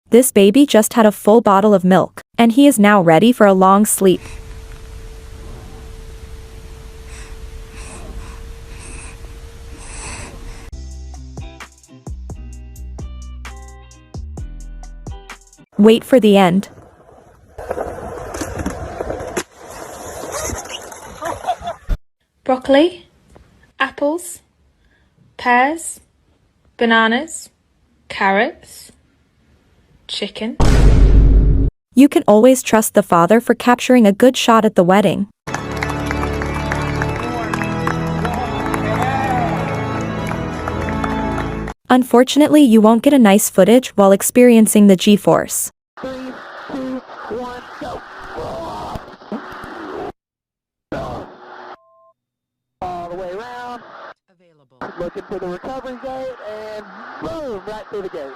This baby just had a full bottle of milk, and he is now ready for a long sleep. Wait for the end. Broccoli, apples, pears, bananas, carrots, chicken. You can always trust the father for capturing a good shot at the wedding. Unfortunately, you won't get a nice footage while experiencing the G-force. 3, 2, 1, go! All the way around. Looking for the recovery gate, and boom, right through the gate.